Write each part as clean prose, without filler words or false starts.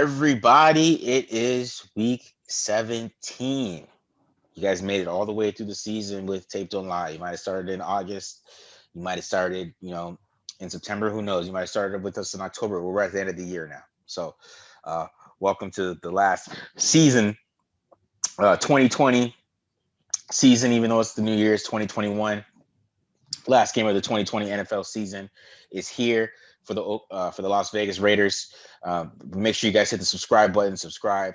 everybody? It is week 17. You guys made it all the way through the season with Tape Don't Lie. You might have started in August. You might have started, in September. Who knows? You might have started with us in October. We're at the end of the year now. So, uh, welcome to the last season, 2020 season, even though it's the New Year's 2021. Last game of the 2020 NFL season is here for the Las Vegas Raiders. Make sure you guys hit the subscribe button. Subscribe.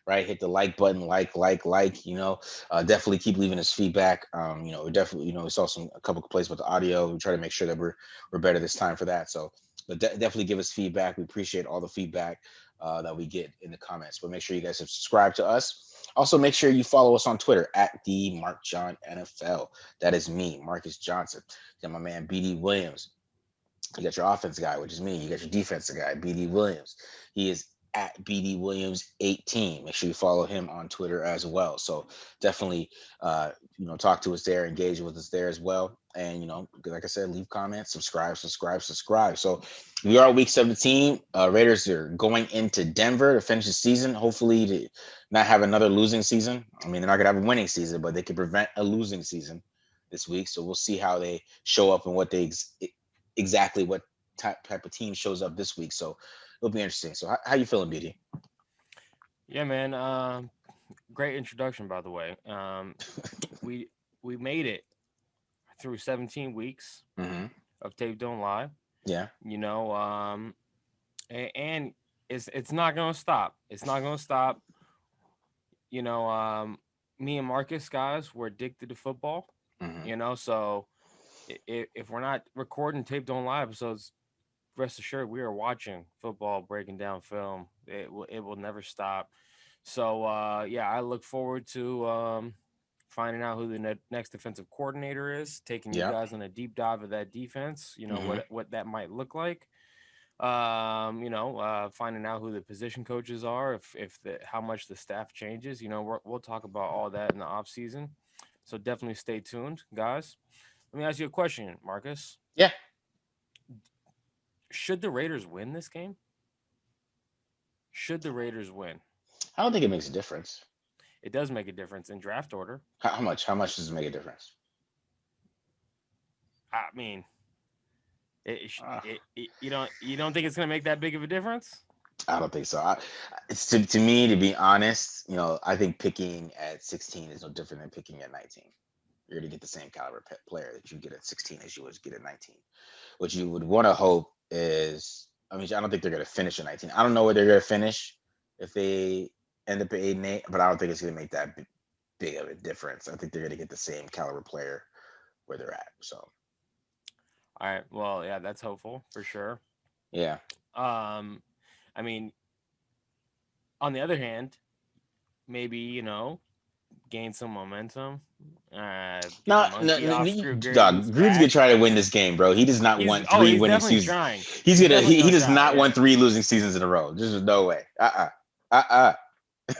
Right, hit the like button. Like. Definitely keep leaving us feedback. We definitely, we saw a couple complaints about the audio. We try to make sure that we're better this time for that. So, but definitely give us feedback. We appreciate all the feedback that we get in the comments. But make sure you guys have subscribed to us. Also, make sure you follow us on Twitter at the Mark John NFL. That is me, Marcus Johnson. You got my man BD Williams. You got your offense guy, which is me. You got your defensive guy, BD Williams. He is at BD Williams 18. Make sure you follow him on Twitter as well. So definitely, talk to us there, engage with us there as well. And, like I said, leave comments, subscribe. So we are week 17. Raiders are going into Denver to finish the season. Hopefully to not have another losing season. I mean, they're not going to have a winning season, but they can prevent a losing season this week. So we'll see how they show up and what they exactly what type of team shows up this week. So it'll be interesting. So how you feeling, BD? Yeah, man. Great introduction, by the way. We made it through 17 weeks Mm-hmm. of Tape Don't Lie. Yeah. You know, and it's not gonna stop. It's not gonna stop. You know, me and Marcus, guys, we're addicted to football. Mm-hmm. So if we're not recording Tape Don't Lie episodes, rest assured we are watching football, breaking down film. It will never stop. So yeah, I look forward to finding out who the next defensive coordinator is, taking you Yeah. guys on a deep dive of that defense. Mm-hmm. What that might look like. Finding out who the position coaches are, if the how much the staff changes. We'll talk about all that in the off season. So definitely stay tuned, guys. Let me ask you a question, Marcus. Yeah. Should the Raiders win this game? Should the Raiders win? I don't think it makes a difference. It does make a difference in draft order. How much? How much does it make a difference? I mean, Uh, you don't think it's gonna make that big of a difference? I don't think so. It's to me, to be honest, I think picking at 16 is no different than picking at 19. You're going to get the same caliber player that you get at 16 as you would get at 19. What you would want to hope is, I mean, I don't think they're going to finish at 19. I don't know where they're going to finish if they end up at 8-8, but I don't think it's going to make that big of a difference. I think they're going to get the same caliber player where they're at. So, All right. Well, yeah, that's hopeful for sure. yeah. I mean, on the other hand, maybe gain some momentum. Get the No, monkey off, screw Gruden's dog. Gruden's gonna back. try to win this game, bro. He does not want three He's winning definitely seasons. trying. He's He's gonna. definitely He gonna does try. not Yeah, want three losing seasons in a row. There's no way. Uh.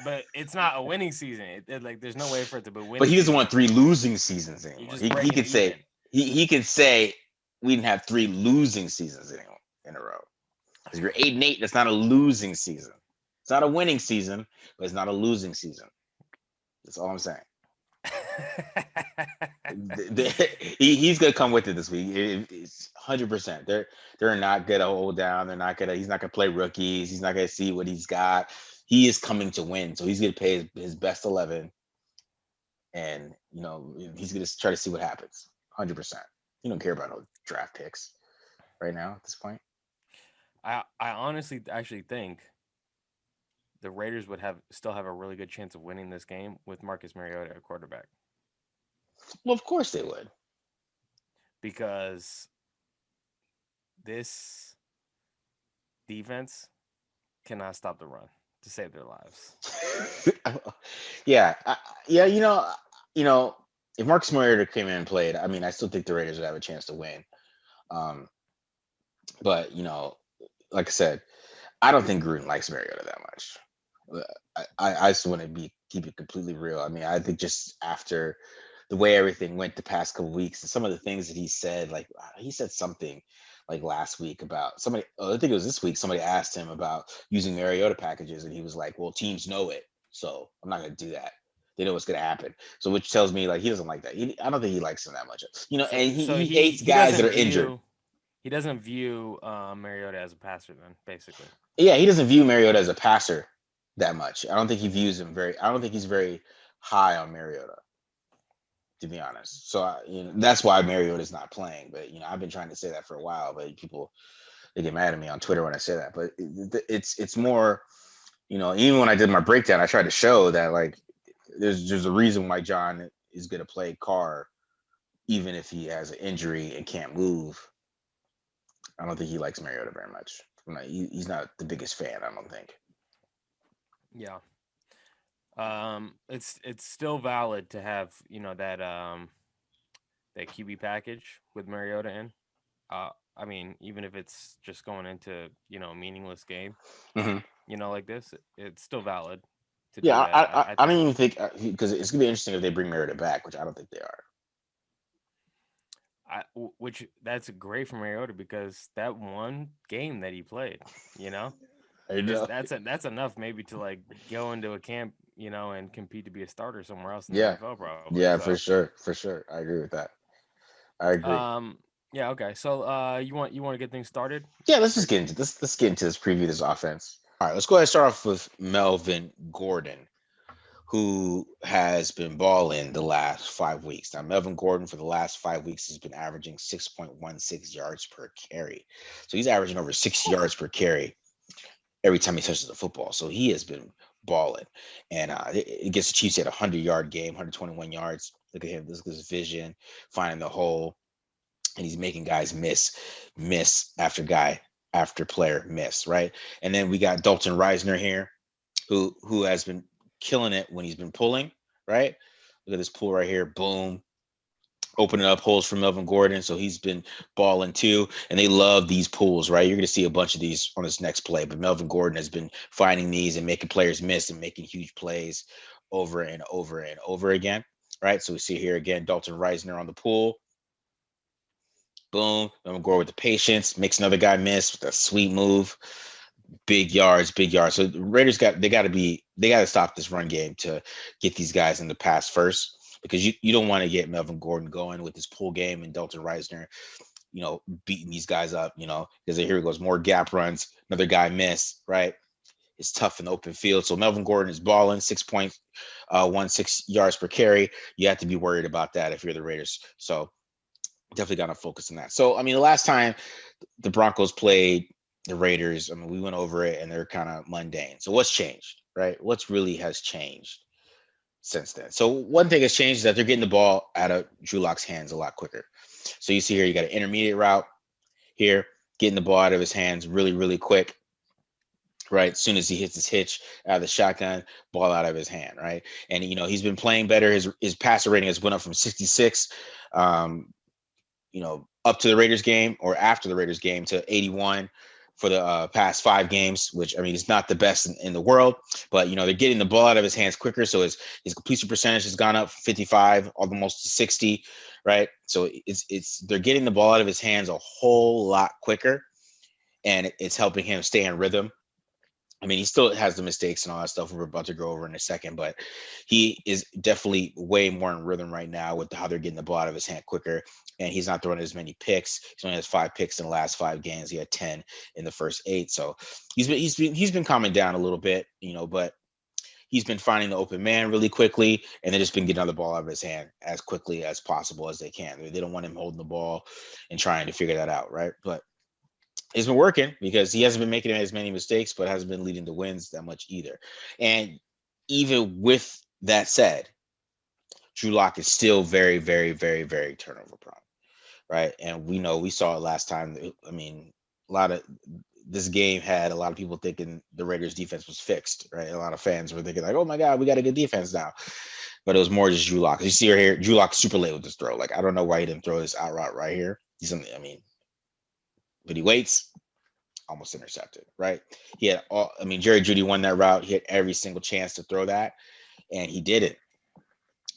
but it's not a winning season. Like there's no way for it to be a But winning he doesn't season. want three losing seasons You're anymore. just He breaking could it even. say he could say we didn't have three losing seasons anymore in a row. Because you're 8-8, that's not a losing season. It's not a winning season, but it's not a losing season. That's all I'm saying. He's gonna come with it this week. It's 100%. They're not gonna hold down. They're not gonna. He's not gonna play rookies. He's not gonna see what he's got. He is coming to win, so he's gonna pay his best 11, and he's gonna try to see what happens. 100%. He don't care about no draft picks right now at this point. I honestly actually think the Raiders would still have a really good chance of winning this game with Marcus Mariota at quarterback Well, of course they would. because this defense cannot stop the run to save their lives. Yeah, yeah. If Marcus Mariota came in and played, I mean, I still think the Raiders would have a chance to win. Um, but like I said, I don't think Gruden likes Mariota that much. I just want to keep it completely real. I mean, I think just after the way everything went the past couple weeks and some of the things that he said, like he said something like last week about somebody. Oh, I think it was this week. Somebody asked him about using Mariota packages, and he was like, "Well, teams know it, so I'm not going to do that. They know what's going to happen." So, which tells me like he doesn't like that. I don't think he likes him that much. And So he hates he guys that doesn't are injured. view Mariota as a passer then, basically. Yeah, he doesn't view Mariota as a passer that much. I don't think he views him very. I don't think he's very high on Mariota, to be honest. So that's why Mariota's not playing. But I've been trying to say that for a while, but people they get mad at me on Twitter when I say that. But it's more, even when I did my breakdown, I tried to show that like there's a reason why John is going to play Carr even if he has an injury and can't move. I don't think he likes Mariota very much. He's not the biggest fan. I don't think. Yeah. It's still valid to have that QB package with Mariota in. I mean, even if it's just going into a meaningless game, Hmm. like this, it's still valid to Yeah, do that. I I don't think. even think because it's gonna be interesting if they bring Mariota back, which I don't think they are. Which that's great for Mariota because that one game that he played, you know, I is know. that's enough maybe to like go into a camp, and compete to be a starter somewhere else in the Yeah, NFL probably. yeah, So, for sure. I agree with that. I agree. yeah, okay. So, you want to get things started? Yeah, let's just get into this. Let's get into this preview this offense. All right, let's go ahead and start off with Melvin Gordon, who has been balling the last 5 weeks. Now, Melvin Gordon for the last 5 weeks has been averaging 6.16 yards per carry. So he's averaging over 6 yards per carry every time he touches the football. So he has been balling. And against the Chiefs, he had a 100-yard game, 121 yards. Look at him. Look at his vision, finding the hole, and he's making guys miss after guy after player miss, right? And then we got Dalton Reisner here, who has been killing it when he's been pulling, right? Look at this pull right here, boom, opening up holes for Melvin Gordon. So he's been balling too, and they love these pulls, right? You're going to see a bunch of these on this next play, but Melvin Gordon has been finding these and making players miss and making huge plays over and over and over again, right? So we see here again Dalton Reisner on the pull. Boom. Melvin Gordon with the patience, makes another guy miss with a sweet move. Big yards, big yards. So the Raiders they got to stop this run game to get these guys in the pass first because you don't want to get Melvin Gordon going with this pull game and Dalton Reisner, beating these guys up, because here he goes, more gap runs, another guy miss, right? It's tough in the open field. So Melvin Gordon is balling 6.16 yards per carry. You have to be worried about that if you're the Raiders. So definitely got to focus on that. So, I mean, the last time the Broncos played the Raiders, I mean, we went over it and they're kind of mundane. So what's changed, right? What's really has changed since then? So one thing has changed is that they're getting the ball out of Drew Lock's hands a lot quicker. So you see here, you got an intermediate route here, getting the ball out of his hands really, really quick. Right, as soon as he hits his hitch out of the shotgun, ball out of his hand. Right, and he's been playing better. His passer rating has went up from 66, up to the Raiders game or after the Raiders game to 81 for the past 5 games, which I mean is not the best in the world, but they're getting the ball out of his hands quicker, so his completion percentage has gone up 55, almost to 60, right? So it's they're getting the ball out of his hands a whole lot quicker, and it's helping him stay in rhythm. I mean, he still has the mistakes and all that stuff we're about to go over in a second, but he is definitely way more in rhythm right now with how they're getting the ball out of his hand quicker, and he's not throwing as many picks. He only has 5 picks in the last 5 games. He had 10 in the first 8, so he's been calming down a little bit, but he's been finding the open man really quickly, and they just been getting the ball out of his hand as quickly as possible as they can. They don't want him holding the ball and trying to figure that out, right? But it's been working because he hasn't been making as many mistakes, but hasn't been leading to wins that much either. And even with that said, Drew Lock is still very, very, very, very turnover prone, right? And we saw it last time. I mean, a lot of this game had a lot of people thinking the Raiders defense was fixed, right? A lot of fans were thinking like, oh my God, we got a good defense now. But it was more just Drew Lock. You see her here, Drew Lock super late with this throw. Like, I don't know why he didn't throw this out route right here. I mean, but he waits, almost intercepted, right? He had Jerry Judy won that route. He had every single chance to throw that, and he did it.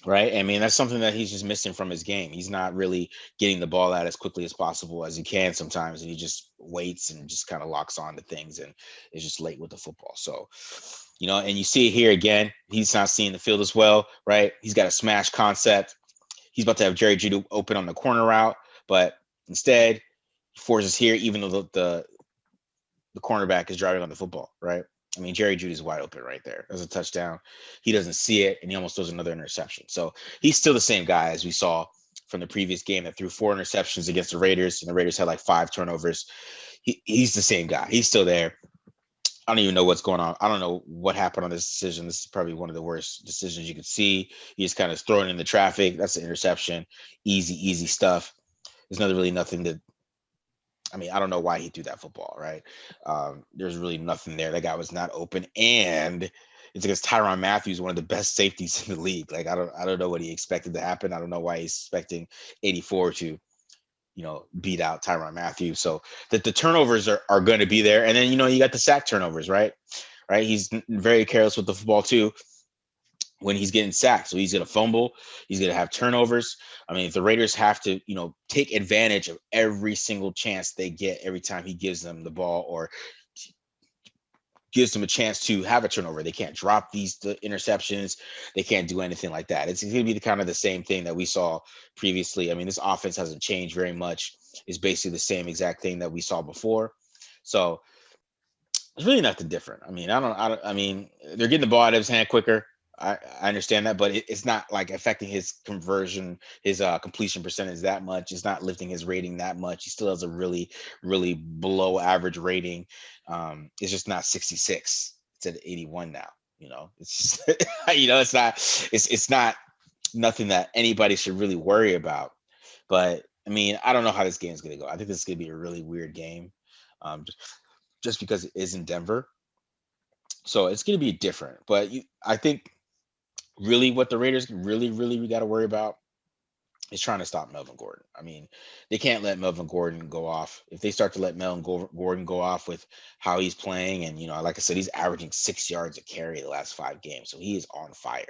right? I mean, that's something that he's just missing from his game. He's not really getting the ball out as quickly as possible as he can sometimes, and he just waits and just kind of locks on to things and is just late with the football. So, and you see it here again. He's not seeing the field as well, right? He's got a smash concept. He's about to have Jerry Judy open on the corner route, but instead he forces here, even though the cornerback is driving on the football, right? I mean, Jerry Judy's wide open right there. There's a touchdown. He doesn't see it, and he almost throws another interception. So he's still the same guy as we saw from the previous game that threw 4 interceptions against the Raiders, and the Raiders had like 5 turnovers. He's the same guy. He's still there. I don't even know what's going on. I don't know what happened on this decision. This is probably one of the worst decisions you could see. He just kind of throwing in the traffic. That's an interception. Easy, easy stuff. There's really nothing to. I mean, I don't know why he threw that football, right? There's really nothing there. That guy was not open, and it's against Tyrann Matthews, one of the best safeties in the league. Like I don't know what he expected to happen. I don't know why he's expecting 84 to beat out Tyrann Matthews. So that the turnovers are going to be there, and then you got the sack turnovers, right? Right. He's very careless with the football too when he's getting sacked. So he's going to fumble. He's going to have turnovers. I mean, if the Raiders have to, take advantage of every single chance they get every time he gives them the ball or gives them a chance to have a turnover. They can't drop the interceptions. They can't do anything like that. It's going to be the kind of the same thing that we saw previously. I mean, this offense hasn't changed very much. It's basically the same exact thing that we saw before. So it's really nothing different. I mean, I mean, they're getting the ball out of his hand quicker. I understand that, but it's not like affecting his conversion, his completion percentage that much. It's not lifting his rating that much. He still has a really, really below average rating. It's just not 66. It's at 81 now. It's just, it's not nothing that anybody should really worry about. But I mean, I don't know how this game's gonna go. I think this is gonna be a really weird game. Just because it is in Denver. So it's going to be different. But I think really what the Raiders really, really we got to worry about is trying to stop Melvin Gordon. I mean, they can't let Melvin Gordon go off. If they start to let Gordon go off with how he's playing, and like I said, he's averaging 6 yards a carry the last 5 games, so he is on fire.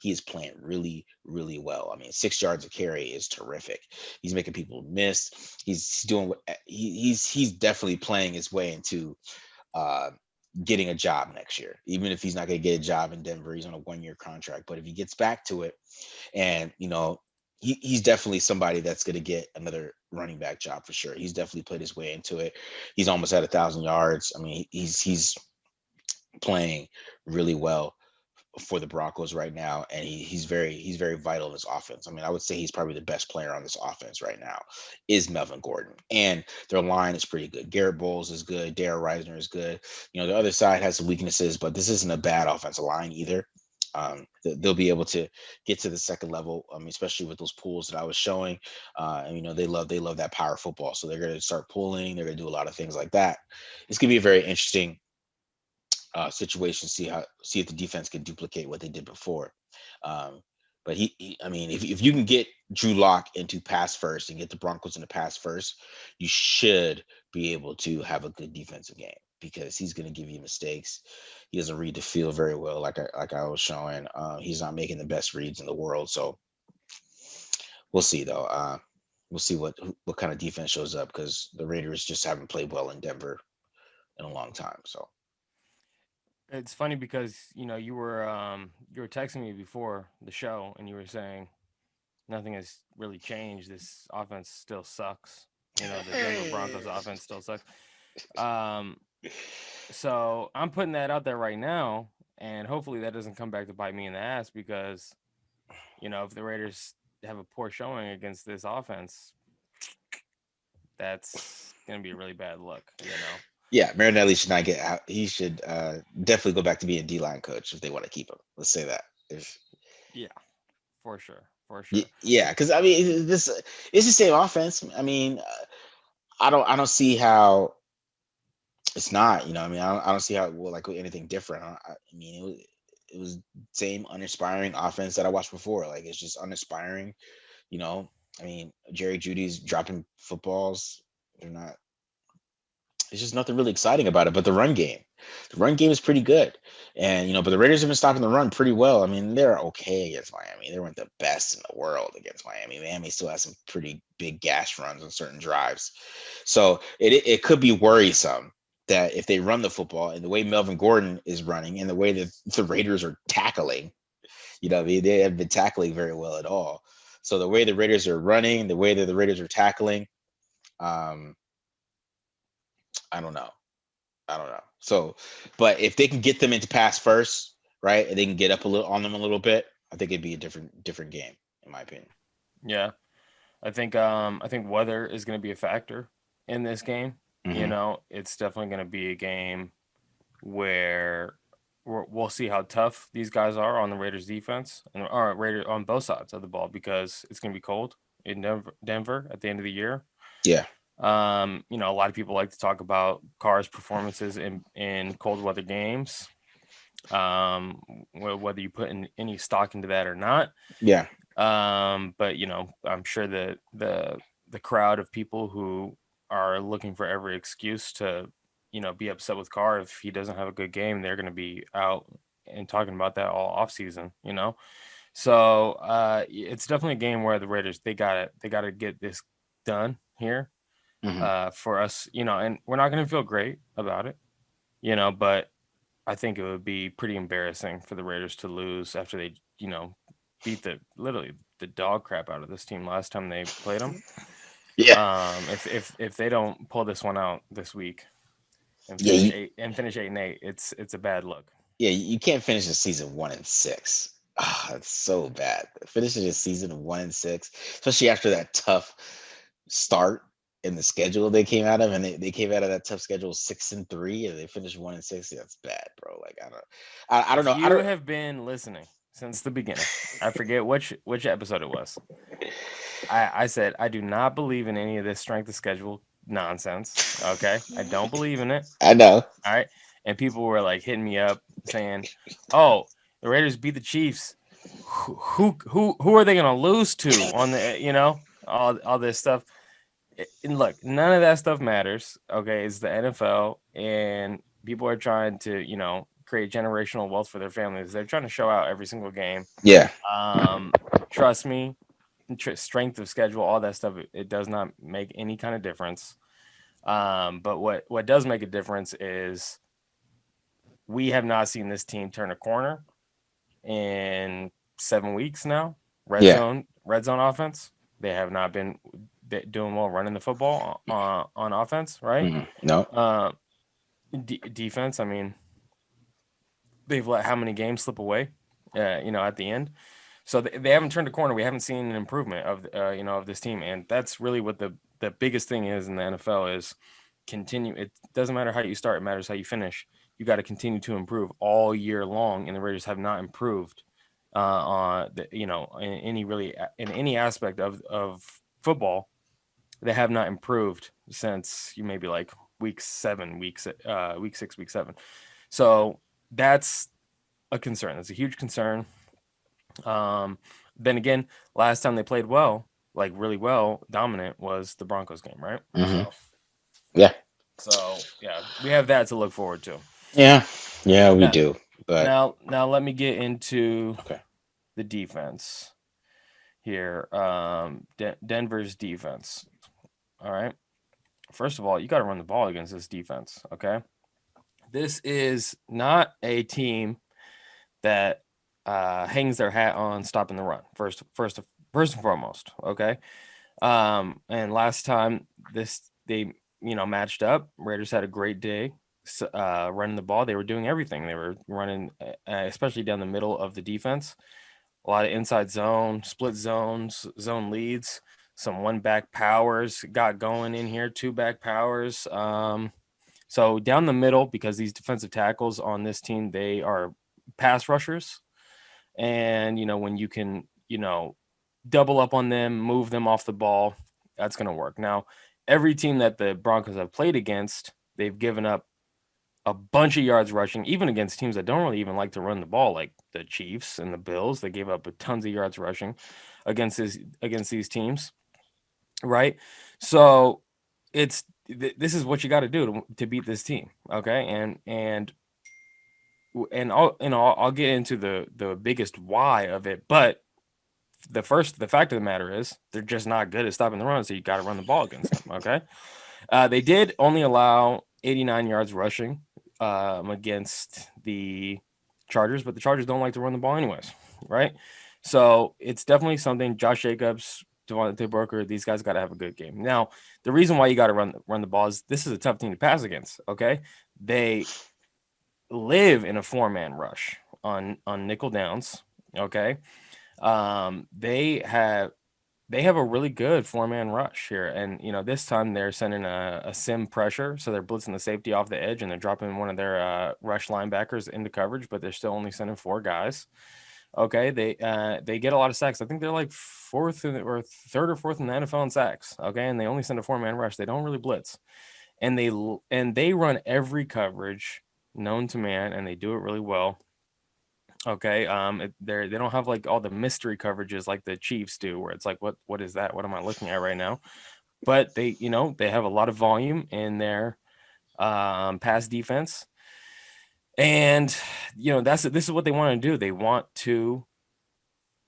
He is playing really, really well. I mean, 6 yards a carry is terrific. He's making people miss. He's doing what he's definitely playing his way into uh, getting a job next year. Even if he's not going to get a job in Denver, he's on a 1 year contract. But if he gets back to it, and he's definitely somebody that's going to get another running back job for sure. He's definitely played his way into it. He's almost at 1,000 yards. I mean, he's playing really well for the Broncos right now, and he's very vital in this offense. I mean, I would say he's probably the best player on this offense right now is Melvin Gordon, and their line is pretty good. Garrett Bowles is good. Darrell Reisner is good. The other side has some weaknesses, but this isn't a bad offensive line either. They'll be able to get to the second level. I mean, especially with those pools that I was showing. And they love that power football, so they're going to start pulling. They're going to do a lot of things like that. It's going to be a very interesting situation. See if the defense can duplicate what they did before. Um, but I mean, if you can get Drew Lock into pass first and get the Broncos into pass first, you should be able to have a good defensive game because he's going to give you mistakes. He doesn't read the field very well, like I was showing. He's not making the best reads in the world. So we'll see though. We'll see what kind of defense shows up because the Raiders just haven't played well in Denver in a long time. So It's funny because you were texting me before the show and you were saying nothing has really changed. This offense still sucks. The Denver Broncos offense still sucks. Um, so I'm putting that out there right now, and hopefully that doesn't come back to bite me in the ass because if the Raiders have a poor showing against this offense, that's gonna be a really bad look. yeah, Marinelli should not get out. He should definitely go back to being D line coach if they want to keep him. Let's say that. If Yeah, for sure, for sure. yeah, because I mean, this it's the same offense. I mean, I don't see how it's not. I mean, I don't see how it will like anything different. I mean, it was same uninspiring offense that I watched before. Like it's just uninspiring. You know, I mean, Jerry Judy's dropping footballs. They're not. There's just nothing really exciting about it. But the run game is pretty good, and but the Raiders have been stopping the run pretty well. I mean, they're okay against Miami. They weren't the best in the world against Miami. Miami still has some pretty big gash runs on certain drives, so it could be worrisome that if they run the football and the way Melvin Gordon is running and the way that the Raiders are tackling, what I mean, they haven't been tackling very well at all. So the way the Raiders are running, the way that the Raiders are tackling, um, I don't know. I don't know. So, but if they can get them into pass first, right, and they can get up a little on them a little bit, I think it'd be a different game, in my opinion. Yeah, I think weather is going to be a factor in this game. Hmm. It's definitely going to be a game where we'll see how tough these guys are on the Raiders defense and or Raiders on both sides of the ball because it's going to be cold in Denver at the end of the year. Yeah. A lot of people like to talk about Carr's performances in cold weather games. Whether you put any stock into that or not. Yeah. But I'm sure that the crowd of people who are looking for every excuse to, be upset with Carr if he doesn't have a good game, they're going to be out and talking about that all off season. So it's definitely a game where the Raiders they gotta get this done here Hmm. for us, and we're not going to feel great about it, but I think it would be pretty embarrassing for the Raiders to lose after they, beat literally the dog crap out of this team last time they played them. Yeah. If they don't pull this one out this week and Yeah. finish 8-8, it's a bad look. Yeah. You can't finish the season 1-6. Ah, it's so bad. Finishing the season 1-6, especially after that tough start in the schedule they came out of, and they came out of that tough schedule 6-3, and they finished 1-6. Yeah, that's bad, bro. Like I don't If know. I you don't. have been listening since the beginning, I forget which episode it was. I said I do not believe in any of this strength of schedule nonsense. Okay, I don't believe in it. I know. All right. And people were like hitting me up saying, "Oh, the Raiders beat the Chiefs. Who are they going to lose to on the all this stuff?" And look, none of that stuff matters. Okay, it's the NFL, and people are trying to create generational wealth for their families. They're trying to show out every single game. Yeah. Um, Trust me, strength of schedule, all that stuff, it does not make any kind of difference. But what does make a difference is we have not seen this team turn a corner in 7 weeks now. Yeah. Red zone offense. They have not been doing well running the football on offense, right? No. Uh, Defense. I mean, they've let how many games slip away? At the end. So they haven't turned a corner. We haven't seen an improvement of this team, and that's really what the biggest thing is in the NFL is continue. It doesn't matter how you start; it matters how you finish. You got to continue to improve all year long, and the Raiders have not improved in any aspect of football. They have not improved since you maybe like week 7, week 6, week 7. So that's a concern. That's a huge concern. Um, then again, last time they played well, like really well, dominant was the Broncos game, right? Hmm. So, Yeah. yeah, we have that to look forward to. Yeah. Yeah, we Now, do. But now let me get into okay. the defense here. Denver's defense. All right. First of all, you got to run the ball against this defense. Okay. This is not a team that hangs their hat on stopping the run. First and foremost. Okay. And last time they matched up. Raiders had a great day running the ball. They were doing everything. They were running, especially down the middle of the defense. A lot of inside zone, split zones, zone leads, some one back powers got going in here, two back powers. So down the middle, because these defensive tackles on this team, they are pass rushers. And, when you can, double up on them, move them off the ball, that's going to work. Now, every team that the Broncos have played against, they've given up a bunch of yards rushing, even against teams that don't really even like to run the ball, like the Chiefs and the Bills. They gave up tons of yards rushing against these teams, right? So it's this is what you got to do to beat this team. Okay, and I'll get into the biggest why of it, but the fact of the matter is they're just not good at stopping the run, so you got to run the ball against them. Okay, they did only allow 89 yards rushing against the Chargers, but the Chargers don't like to run the ball anyways, right? So it's definitely something. Josh Jacobs, Devontae Booker, these guys got to have a good game. Now, the reason why you got to run the ball is this is a tough team to pass against. Okay, they live in a 4-man rush on nickel downs. Okay, they have a really good 4-man rush here, and this time they're sending a sim pressure, so they're blitzing the safety off the edge, and they're dropping one of their rush linebackers into coverage, but they're still only sending 4 guys. Okay, they get a lot of sacks. I think they're like or third or fourth in the NFL in sacks. Okay, and they only send a 4-man rush. They don't really blitz, and they run every coverage known to man, and they do it really well. Okay, they don't have like all the mystery coverages like the Chiefs do, where it's like, what is that? What am I looking at right now? But they have a lot of volume in their pass defense, and this is what they want to do. They want to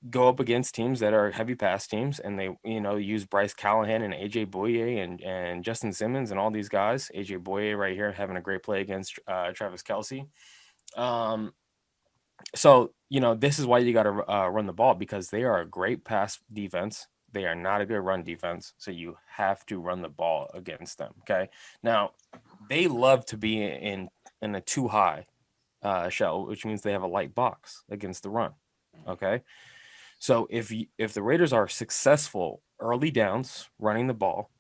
go up against teams that are heavy pass teams, and they use Bryce Callahan and AJ Boye and Justin Simmons and all these guys. AJ Boye right here having a great play against Travis Kelce. Um, So, this is why you got to run the ball, because they are a great pass defense. They are not a good run defense. So you have to run the ball against them. Okay. Now, they love to be in a too high shell, which means they have a light box against the run. Okay. So if the Raiders are successful early downs running the ball,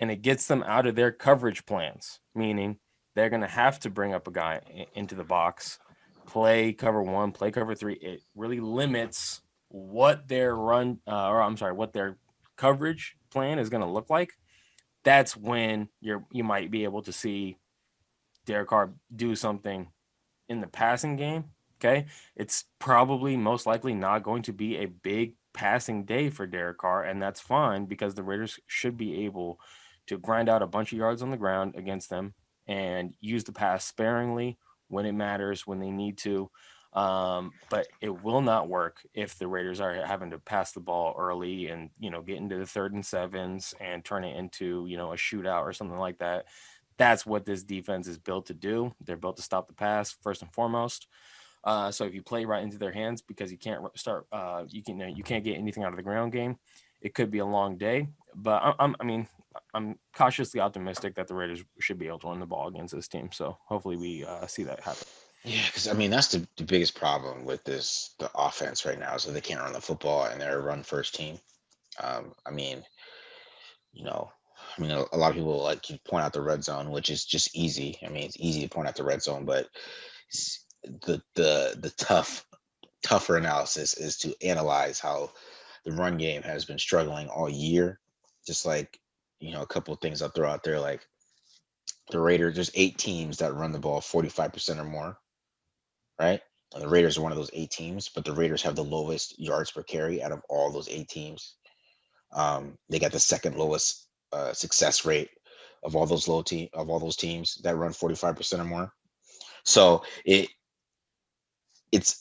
and it gets them out of their coverage plans, meaning they're going to have to bring up a guy into the box, play cover 1, play cover 3. It really limits what their what their coverage plan is going to look like. That's when you might be able to see Derek Carr do something in the passing game. Okay, it's probably most likely not going to be a big passing day for Derek Carr, and that's fine, because the Raiders should be able to grind out a bunch of yards on the ground against them and use the pass sparingly when it matters, when they need to. But it will not work if the Raiders are having to pass the ball early and get into the 3rd and 7s and turn it into a shootout or something like that. That's what this defense is built to do. They're built to stop the pass first and foremost. So if you play right into their hands, because you can't start, you can't get anything out of the ground game, it could be a long day. But I'm cautiously optimistic that the Raiders should be able to run the ball against this team. So hopefully we see that happen. Yeah, because I mean that's the biggest problem with the offense right now is that they can't run the football and they're a run first team. I mean, you know, a lot of people like to point out the red zone, which is just easy. I mean, it's easy to point out the red zone, but the tougher analysis is to analyze how the run game has been struggling all year. Just like a couple of things I'll throw out there, like the Raiders. There's 8 teams that run the ball 45% or more, right? And the Raiders are one of those 8 teams, but the Raiders have the lowest yards per carry out of all those 8 teams. They got the second lowest success rate of all those teams that run 45% or more. So it's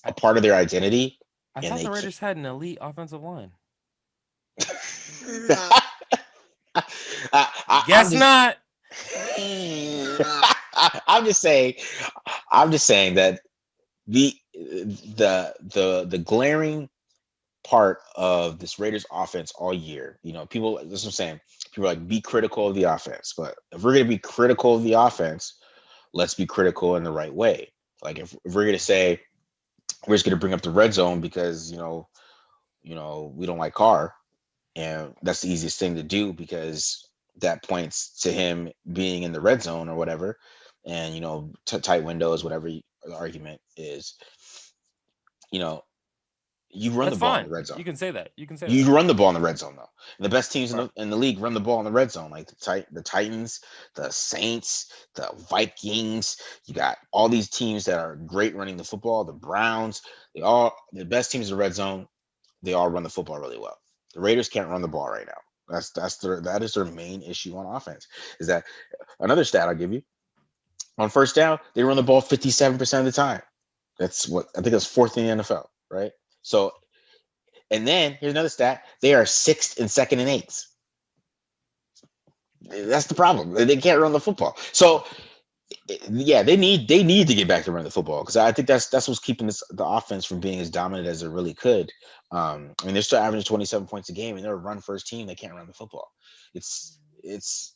I, a part of their identity, I and thought they the can't. Raiders had an elite offensive line. I'm Guess just not. I'm just saying that the glaring part of this Raiders offense all year. People, this is what I'm saying. People are like, be critical of the offense, but if we're gonna be critical of the offense, let's be critical in the right way. Like if we're gonna say we're just gonna bring up the red zone because we don't like Carr, and that's the easiest thing to do because that points to him being in the red zone or whatever, and tight windows, whatever the argument is. You know, you run the That's ball in fine. the red zone. You can say that. You can say that. You run the ball in the red zone though. And the best teams in Right. the league run the ball in the red zone, like the Titans, the Saints, the Vikings. You got all these teams that are great running the football. The Browns, the best teams in the red zone. They all run the football really well. The Raiders can't run the ball right now. That is their main issue on offense. Is that another stat I'll give you? On first down, they run the ball 57% of the time. That's what I think that's fourth in the NFL, right? So, and then here's another stat: they are sixth and second and eights. That's the problem. They can't run the football. So yeah, they need to get back to running the football because I think that's what's keeping the offense from being as dominant as it really could. I mean, they're still averaging 27 points a game, and they're a run first team. They can't run the football. It's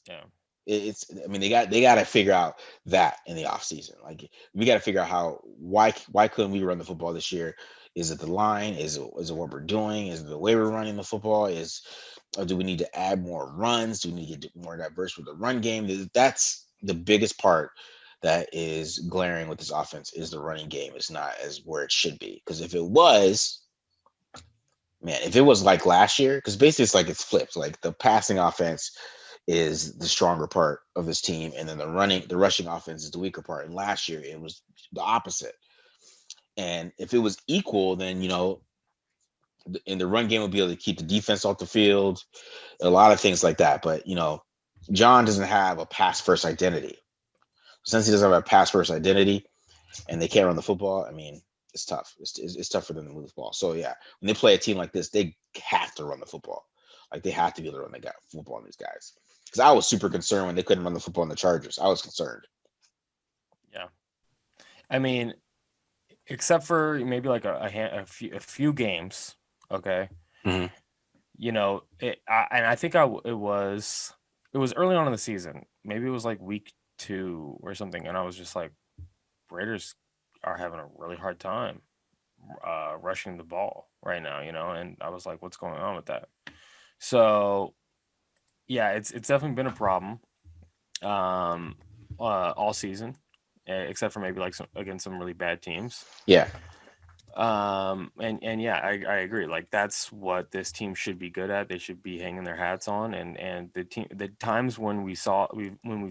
Yeah. it's. I mean, they got to figure out that in the offseason. Like we got to figure out why couldn't we run the football this year? Is it the line? Is it what we're doing? Is it the way we're running the football? Or do we need to add more runs? Do we need to get more diverse with the run game? That's the biggest part that is glaring with this offense is the running game is not as where it should be. Because if it was, man, if it was like last year, because basically it's like it's flipped. Like the passing offense is the stronger part of this team, and then the rushing offense is the weaker part. And last year it was the opposite. And if it was equal, then in the run game would be able to keep the defense off the field, a lot of things like that. But John doesn't have a pass first identity. Since he doesn't have a pass first identity, and they can't run the football, I mean, it's tough. It's tough for them to move the ball. So yeah, when they play a team like this, they have to run the football. Like they have to be able to run the football on these guys. Because I was super concerned when they couldn't run the football on the Chargers. I was concerned. Yeah. I mean, except for maybe like a few games, okay. Hmm. And I think it was early on in the season. Maybe it was like week 2 or something, and I was just like, Raiders are having a really hard time rushing the ball right now, and I was like, what's going on with that? So yeah, it's definitely been a problem all season, except for maybe like against some really bad teams. Yeah. And yeah, I agree. Like that's what this team should be good at. They should be hanging their hats on. And the times when we've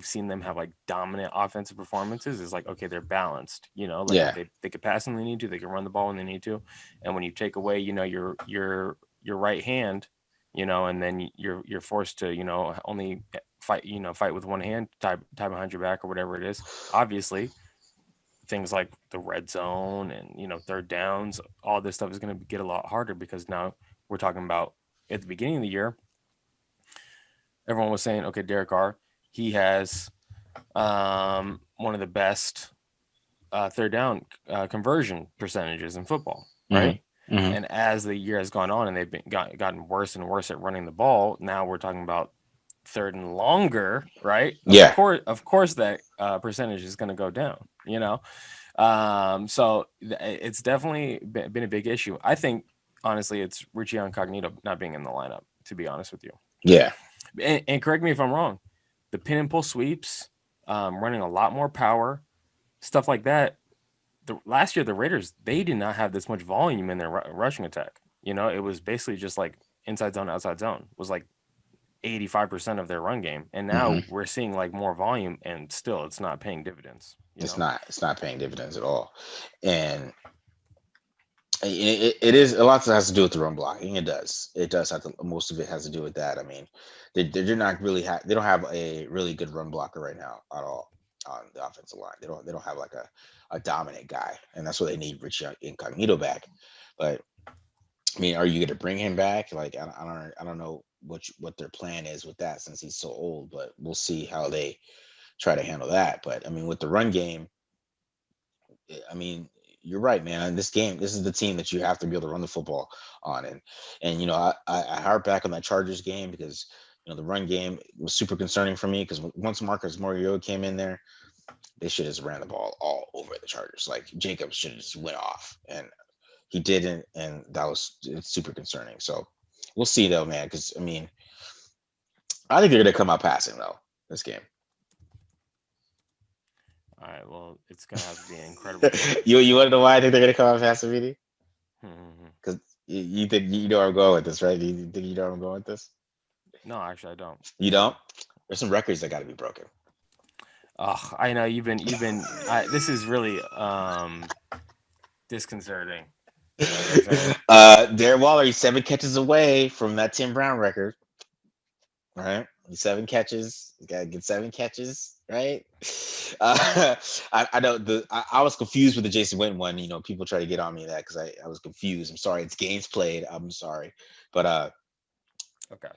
seen them have like dominant offensive performances is like, okay, they're balanced. Like Yeah. they could pass when they need to, they can run the ball when they need to. And when you take away, your right hand, and then you're forced to, only fight with one hand, tie behind your back or whatever it is. Obviously, things like the red zone and third downs, all this stuff is going to get a lot harder because now we're talking about at the beginning of the year, everyone was saying, okay, Derek Carr, he has one of the best third down conversion percentages in football, Hmm. right? Hmm. And as the year has gone on and gotten worse and worse at running the ball, now we're talking about third and longer, right? Yeah. Of course, that percentage is going to go down. So it's definitely been a big issue. I think honestly, it's Richie Incognito not being in the lineup. To be honest with you, Yeah. and correct me if I'm wrong, the pin and pull sweeps, running a lot more power, stuff like that. Last year, the Raiders, they did not have this much volume in their rushing attack. It was basically just like inside zone, outside zone was like 85% of their run game. And now Hmm. we're seeing like more volume and still it's not paying dividends, It's not. It's not paying dividends at all, and it is a lot that has to do with the run blocking. It does. It does have to. Most of it has to do with that. I mean, they're not really they don't have a really good run blocker right now at all on the offensive line. They don't have like a dominant guy, and that's what they need Rich Incognito back. But I mean, are you going to bring him back? Like I don't know what their plan is with that since he's so old. But we'll see how they try to handle that. But I mean, with the run game, I mean, you're right, man. In this game, this is the team that you have to be able to run the football on, and I harp back on that Chargers game because the run game was super concerning for me because once Marcus Mariota came in there, they should have just ran the ball all over the Chargers. Like Jacobs should have just went off, and he didn't, and it's super concerning. So we'll see though, man. Because I mean, I think they're gonna come out passing though this game. All right. Well, it's gonna have to be an incredibly close You game. want to know why I think they're gonna come out passing, Vidi? Mhm. Because you think you know where I'm going with this, right? You think you know where I'm going with this? No, actually, I don't. You don't? There's some records that got to be broken. Oh, I know you've been. This is really disconcerting. You know what I'm saying? Darren Waller, he's 7 catches away from that Tim Brown record. right? 7 catches. You gotta get 7 catches, right? Uh, I know I was confused with the Jason Witten one. People try to get on me that because I was confused. I'm sorry. It's games played. I'm sorry, but Okay.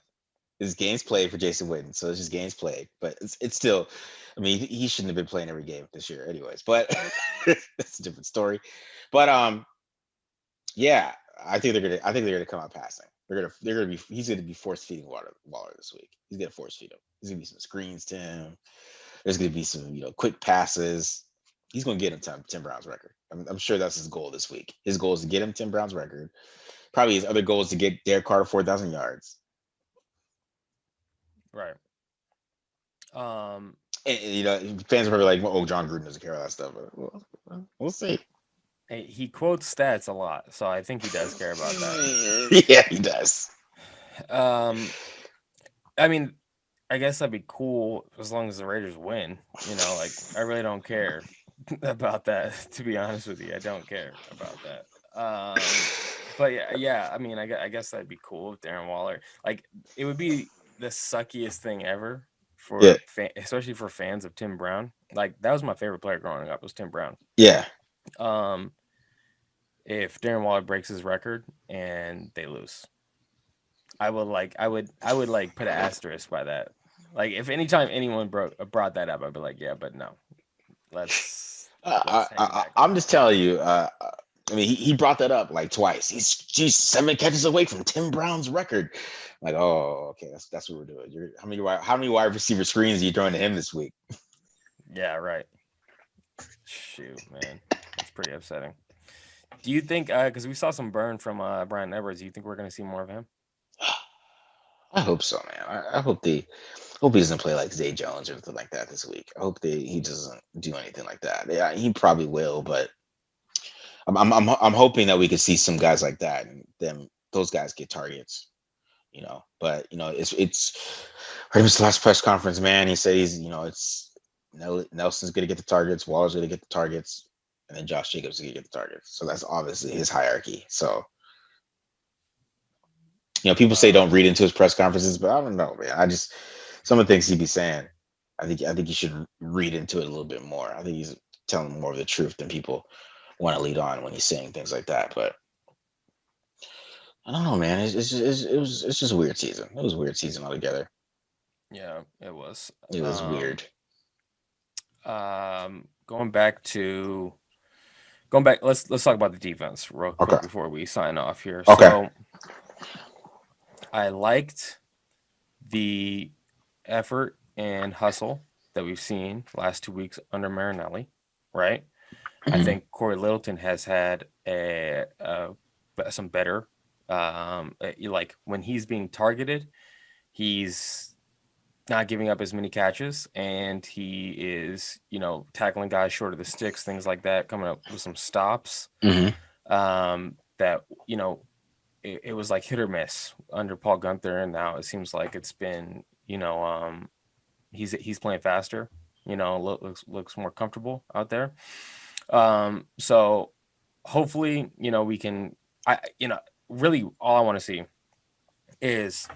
it's games played for Jason Witten, so it's just games played. But it's still, I mean, he shouldn't have been playing every game this year, anyways. But that's a different story. But yeah, I think they're gonna come out passing. They're gonna be he's gonna be force feeding Waller this week. He's gonna force feed him. There's gonna be some screens to him. There's gonna be some quick passes. He's gonna get him Tim Brown's record. I'm sure that's his goal this week. His goal is to get him Tim Brown's record. Probably his other goal is to get Derek Carter 4,000 yards. Right. Um. And fans are probably like, "Oh, John Gruden doesn't care about that stuff." But we'll see. He quotes stats a lot, so I think he does care about that. Yeah, he does. Um. I mean, I guess that'd be cool as long as the Raiders win. Like I really don't care about that. To be honest with you, I don't care about that. But yeah. I mean, I guess that'd be cool if Darren Waller. Like, it would be the suckiest thing ever Yeah, especially for fans of Tim Brown. Like, that was my favorite player growing up, was Tim Brown. yeah. Um, if Darren Waller breaks his record and they lose, I would like put an asterisk by that. Like, if anytime anyone brought that up, I'd be like, yeah, but no, let's hang back a I'm just little. telling you. I mean, he brought that up like twice. He's 7 catches away from Tim Brown's record. Like, oh, okay, that's what we're doing. How many wide receiver screens are you throwing to him this week? Yeah, right. Shoot, man, that's pretty upsetting. Do you think? Because we saw some burn from Brian Edwards, do you think we're gonna see more of him? I hope so, man. I hope he doesn't play like Zay Jones or anything like that this week. I hope he doesn't do anything like that. Yeah, he probably will, but I'm hoping that we could see some guys like that and them those guys get targets. But it's right. It was the last press conference, man. He said it's Nelson's gonna get the targets, Waller's gonna get the targets, and then Josh Jacobs is gonna get the targets. So that's obviously his hierarchy. So people say don't Um, read into his press conferences, but I don't know, man. Some of the things he be saying, I think you should read into it a little bit more. I think he's telling more of the truth than people want to lead on when he's saying things like that. But I don't know, man. It's just a weird season. It was a weird season altogether. yeah, it was. It was Um, weird. going back to going back. Let's talk about the defense real Okay. quick before we sign off here. Okay. So I liked the effort and hustle that we've seen last 2 weeks under Marinelli, right? I Hmm. think Corey Littleton has had some better, like when he's being targeted, he's not giving up as many catches, and he is, tackling guys short of the sticks, things like that, coming up with some stops. Hmm. That it was like hit or miss under Paul Gunther, and now it seems like it's been, he's playing faster. Looks more comfortable out there. So hopefully, we can. Really, all I want to see is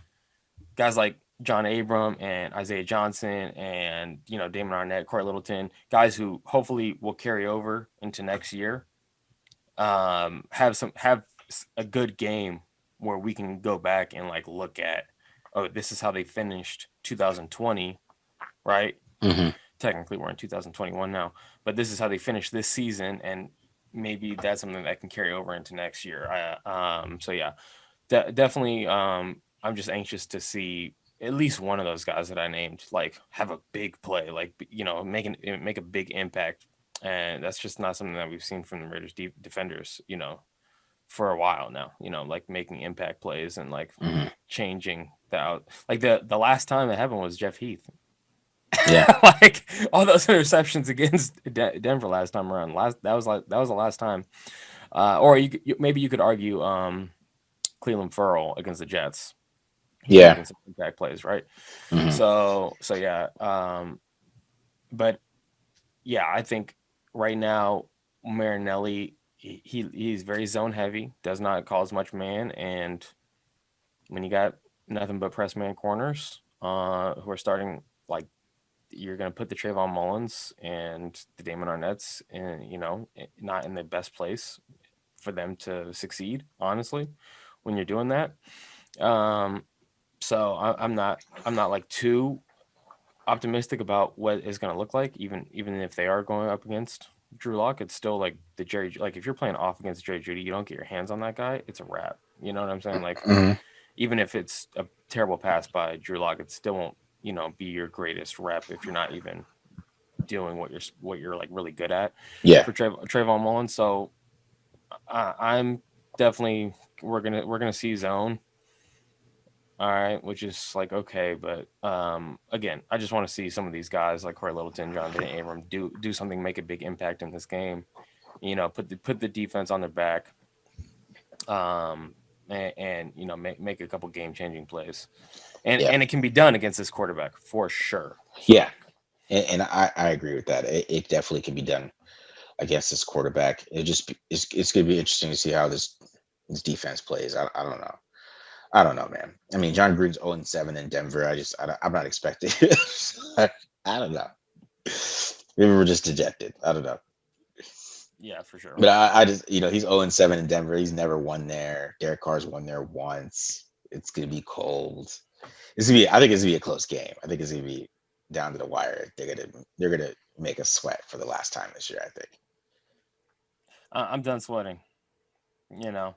guys like John Abram and Isaiah Johnson and Damon Arnett, Corey Littleton, guys who hopefully will carry over into next year. Have a good game where we can go back and like look at, oh, this is how they finished 2020, right? Hmm. Technically we're in 2021 now, but this is how they finished this season, and maybe that's something that can carry over into next year. So yeah, definitely. I'm just anxious to see at least one of those guys that I named like have a big play, like make a big impact, and that's just not something that we've seen from the Raiders defenders, for a while now. Like making impact plays and like Hmm. changing the out. Like the last time it happened was Jeff Heath. Yeah. Like all those interceptions against Denver last time around. That was the last time. Or maybe you could argue Cleveland Furl against the Jets. He was Yeah. making some impact plays, right? Hmm. So yeah. But yeah, I think right now Marinelli he's very zone heavy, does not call as much man, and when you got nothing but press man corners, who are starting. Like you're going to put the Trayvon Mullins and the Damon Arnett's, and not in the best place for them to succeed. Honestly, when you're doing that, um, so I'm not like too optimistic about what it's going to look like. Even if they are going up against Drew Lock, it's still like the Jerry. Like if you're playing off against Jerry Judy, you don't get your hands on that guy. It's a wrap. You know what I'm saying? Like Hmm. even if it's a terrible pass by Drew Lock, it still won't be your greatest rep if you're not even doing what you're like really good at Yeah. for Trayvon Mullins. So I'm definitely we're gonna see zone. All right, which is like okay, but again, I just want to see some of these guys like Corey Littleton, Jonathan Abram do something, make a big impact in this game. Put the defense on their back, and make a couple game changing plays, and Yeah. and it can be done against this quarterback for sure. Yeah. So And I agree with that. It definitely can be done against this quarterback. It's going to be interesting to see how this defense plays. I don't know. I don't know, man. I mean, John Gruden's 0-7 in Denver. I'm not expecting. I don't know. Maybe we're just dejected. I don't know. yeah, for sure. But I just, he's 0-7 in Denver. He's never won there. Derek Carr's won there once. It's gonna be cold. I think it's gonna be a close game. I think it's gonna be down to the wire. They're gonna make us sweat for the last time this year, I think. I'm done sweating. You know,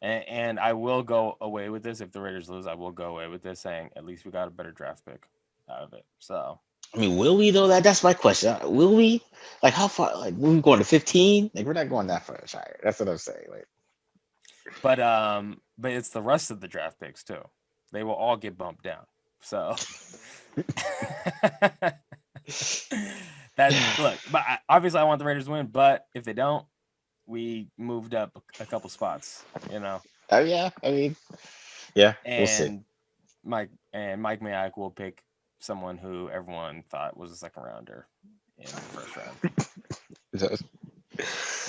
and I will go away with this if the Raiders lose. I will go away with this saying at least we got a better draft pick out of it. So, I mean, will we though? That's my question. Will we? Like how far? Like will we going to 15? Like we're not going that far higher. That's what I'm saying. Like but it's the rest of the draft picks too. They will all get bumped down. So that look, but obviously I want the Raiders to win. But if they don't, we moved up a couple spots. oh yeah. I mean, yeah. We'll see. And Mike Mayock will pick someone who everyone thought was a second rounder in the first round, It,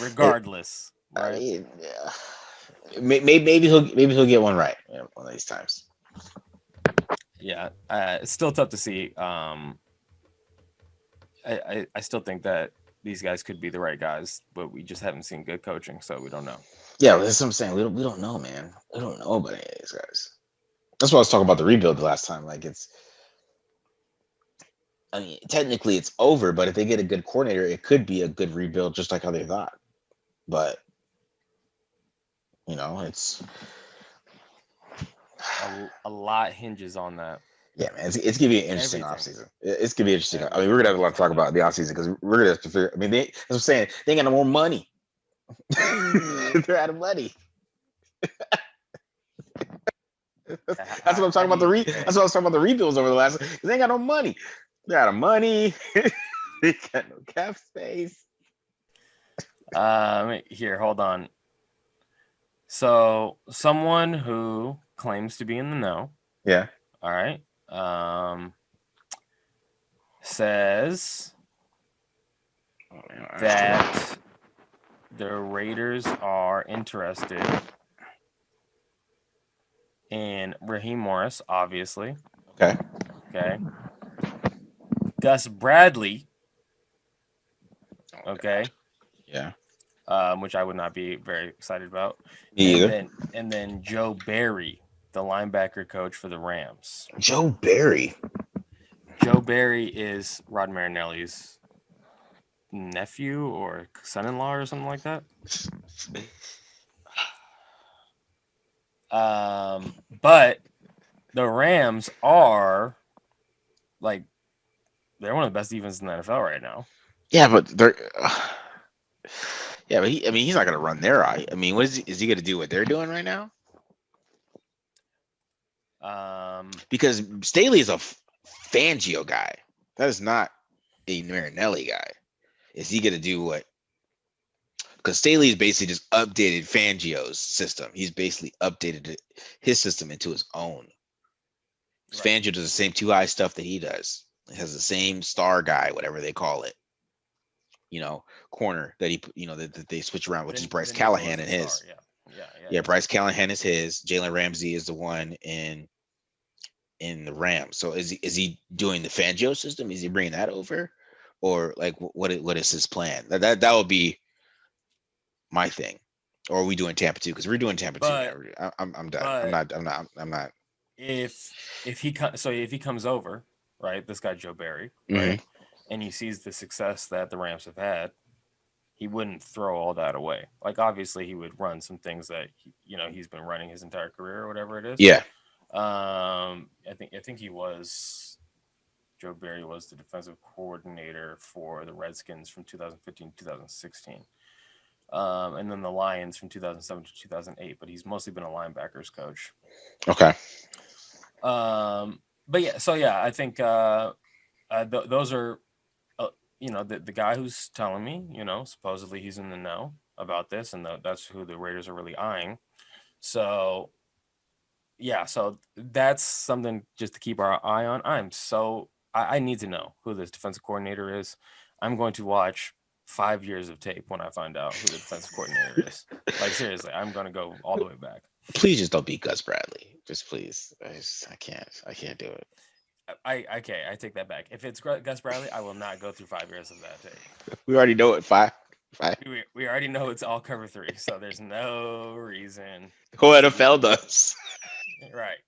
regardless, I right? mean, yeah. Maybe he'll get one right one of these times. Yeah, it's still tough to see. I still think that these guys could be the right guys, but we just haven't seen good coaching, so we don't know. Yeah, that's what I'm saying. We don't know, man. We don't know about any of these guys. That's why I was talking about the rebuild the last time. Like I mean, technically it's over, but if they get a good coordinator, it could be a good rebuild, just like how they thought. But it's A lot hinges on that. yeah, man. It's gonna be an interesting Everything, offseason. It's gonna be interesting. I mean, we're everything gonna have a lot hinges to talk on that. about the offseason because we're gonna have to figure. I mean, that's what I'm saying. They ain't got no more money. They're out of money. That's what I'm How talking do about. you? That's what I was talking about the rebuilds over the last. They ain't got no money. They're out of money. They got no cap space. Here, hold on. So, someone who claims to be in the know, Yeah. all right, says Oh, man, that the Raiders are interested in Raheem Morris, obviously. okay. Okay. Gus Bradley, Oh, okay, yeah. which I would not be very excited about. Me And either. then Joe Barry, the linebacker coach for the Rams. Joe Barry. Joe Barry is Rod Marinelli's nephew or son-in-law or something like that. But the Rams are like they're one of the best defenses in the NFL right now. Yeah, but they're. Yeah, but I mean, he's not gonna run their eye. I mean, what is he gonna do? What they're doing right now? Because Staley is a Fangio guy. That is not a Marinelli guy. Is he gonna do what? Because Staley is basically just updated Fangio's system. He's basically updated his system into his own. Right. Fangio does the same two high stuff that he does. It has the same star guy, whatever they call it. Corner that that they switch around, which is Bryce Nico is Callahan the and star. his. Yeah. Yeah, Bryce Callahan is his. Jalen Ramsey is the one in in the Rams. So is he doing the Fangio system? Is he bringing that over, or like what is his plan? That would be my thing. Or are we doing Tampa 2? Because we're doing Tampa 2 now. But I'm done. I'm but not. I'm not. I'm not. if he comes over, right, this guy Joe Barry, Hmm. right, and he sees the success that the Rams have had, he wouldn't throw all that away. Like obviously he would run some things that he's been running his entire career or whatever it is. Yeah. I think he was Joe Barry was the defensive coordinator for the Redskins from 2015 to 2016. And then the Lions from 2007 to 2008, but he's mostly been a linebackers coach. Okay. But yeah, so yeah, I think those are, the guy who's telling me, supposedly he's in the know about this, and that's who the Raiders are really eyeing. So yeah, so that's something just to keep our eye on. I need to know who this defensive coordinator is. I'm going to watch 5 years of tape when I find out who the defensive coordinator is. Like seriously, I'm going to go all the way back. Please just don't beat Gus Bradley. Just please. I can't. I can't do it. I take that back. If it's Gus Bradley, I will not go through 5 years of that tape. We already know it. Five. Five. We already know it's all cover three, so there's no reason. Who NFL does? Right.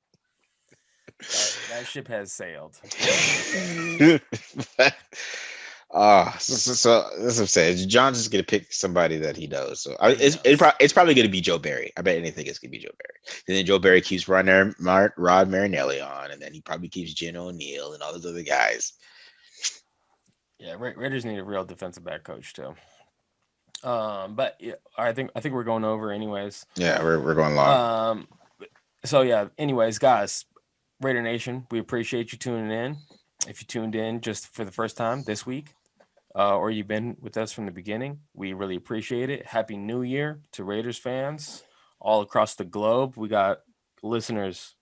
That ship has sailed. So that's what I'm saying. John's just gonna pick somebody that he knows. So That he knows. it's probably gonna be Joe Barry. I bet anything it's gonna be Joe Barry. And then Joe Barry keeps Rod Marinelli on, and then he probably keeps Jen O'Neill and all those other guys. Yeah, Raiders need a real defensive back coach too. But yeah, I think we're going over anyways. Yeah, we're going long. So yeah. Anyways, guys, Raider Nation, we appreciate you tuning in. If you tuned in just for the first time this week, or you've been with us from the beginning, we really appreciate it. Happy New Year to Raiders fans all across the globe. We got listeners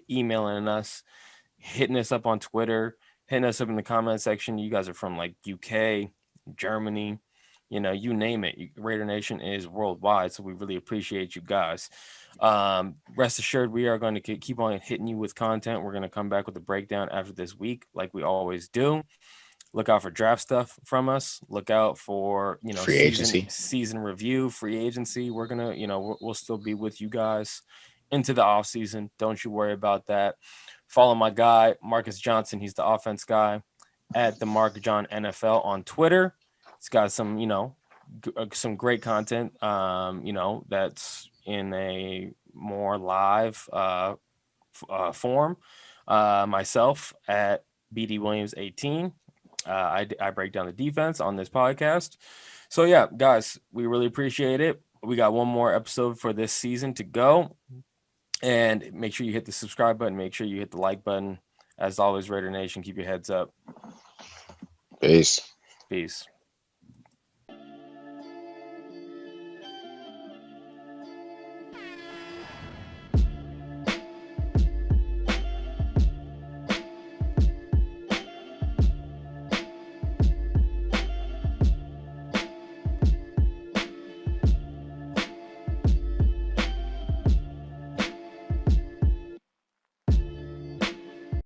emailing us, hitting us up on Twitter, hitting us up in the comment section. You guys are from like UK, Germany, you name it. Raider Nation is worldwide, so we really appreciate you guys. Rest assured, we are going to keep on hitting you with content. We're going to come back with a breakdown after this week, like we always do. Look out for draft stuff from us. Look out for Free agency. season review, free agency. We're gonna we'll still be with you guys into the off season. Don't you worry about that. Follow my guy Marcus Johnson. He's the offense guy at the Mark John NFL on Twitter. It's got some some great content. That's in a more live form. Myself at BD Williams 18. I break down the defense on this podcast. So yeah, guys, we really appreciate it. We got one more episode for this season to go. And make sure you hit the subscribe button. Make sure you hit the like button. As always, Raider Nation, keep your heads up. Peace. Peace.